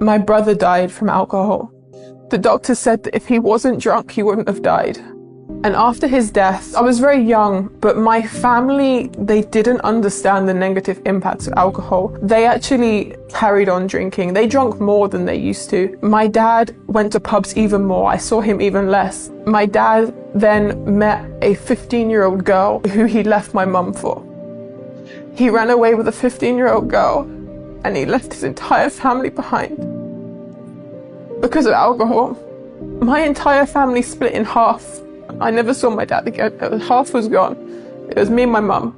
My brother died from alcohol. The doctor said that if he wasn't drunk, he wouldn't have died. And after his death, I was very young, but my family, they didn't understand the negative impacts of alcohol. They actually carried on drinking. They drank more than they used to. My dad went to pubs even more. I saw him even less. My dad then met a 15-year-old girl who he left my mum for. He ran away with a 15-year-old girl and he left his entire family behind. Because of alcohol, my entire family split in half. I never saw my dad again. Half was gone. It was me and my mum.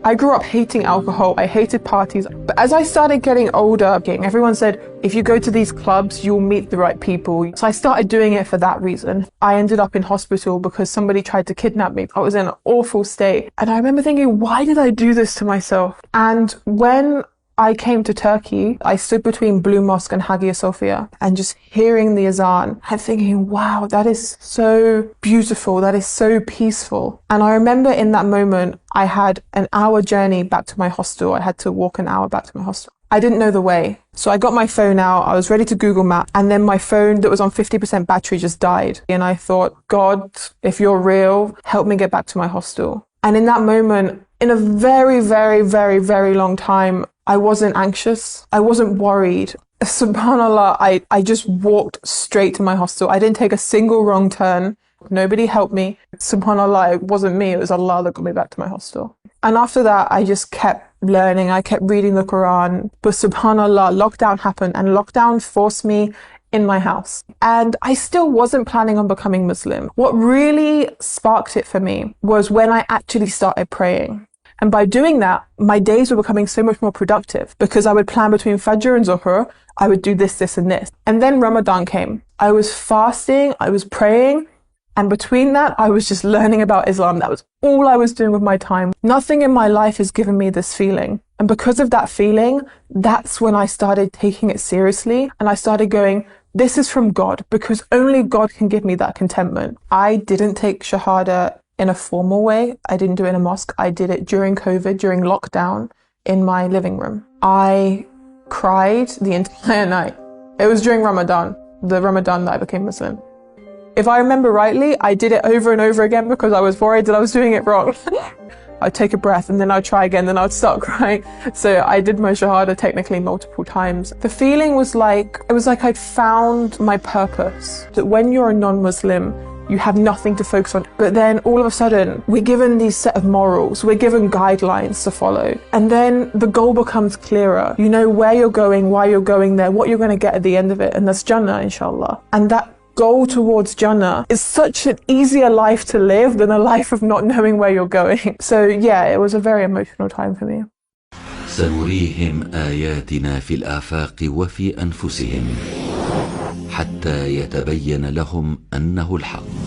I grew up hating alcohol. I hated parties. But as I started getting older, everyone said, if you go to these clubs, you'll meet the right people. So I started doing it for that reason. I ended up in hospital because somebody tried to kidnap me. I was in an awful state. And I remember thinking, why did I do this to myself? And when I came to Turkey, I stood between Blue Mosque and Hagia Sophia and just hearing the azan and thinking, wow, that is so beautiful, that is so peaceful. And I remember in that moment, I had an hour journey back to my hostel. I had to walk an hour back to my hostel. I didn't know the way. So I got my phone out, I was ready to Google Map, and then my phone that was on 50% battery just died. And I thought, God, if you're real, help me get back to my hostel. And in that moment, in a very, very, very, very long time, I wasn't anxious. I wasn't worried. SubhanAllah, I just walked straight to my hostel. I didn't take a single wrong turn. Nobody helped me. SubhanAllah, it wasn't me, it was Allah that got me back to my hostel. And after that, I just kept learning. I kept reading the Quran. But SubhanAllah, lockdown happened and lockdown forced me in my house. And I still wasn't planning on becoming Muslim. What really sparked it for me was when I actually started praying. And by doing that, my days were becoming so much more productive because I would plan between Fajr and Zuhr. I would do this, this, and this. And then Ramadan came. I was fasting, I was praying, and between that, I was just learning about Islam. That was all I was doing with my time. Nothing in my life has given me this feeling. And because of that feeling, that's when I started taking it seriously. And I started going, this is from God, because only God can give me that contentment. I didn't take Shahada in a formal way. I didn't do it in a mosque. I did it during COVID, during lockdown, in my living room. I cried the entire night. It was during Ramadan, the Ramadan that I became Muslim. If I remember rightly, I did it over and over again because I was worried that I was doing it wrong. I'd take a breath and then I'd try again, then I'd start crying. So I did my Shahada technically multiple times. The feeling was like, it was like I'd found my purpose. That when you're a non-Muslim, you have nothing to focus on. But then all of a sudden, we're given these set of morals, we're given guidelines to follow. And then the goal becomes clearer. You know where you're going, why you're going there, what you're going to get at the end of it. And that's Jannah, inshallah. And that goal towards Jannah is such an easier life to live than a life of not knowing where you're going. So yeah, it was a very emotional time for me. سنريهم آياتنا في الآفاق وفي أنفسهم حتى يتبين لهم أنه الحق.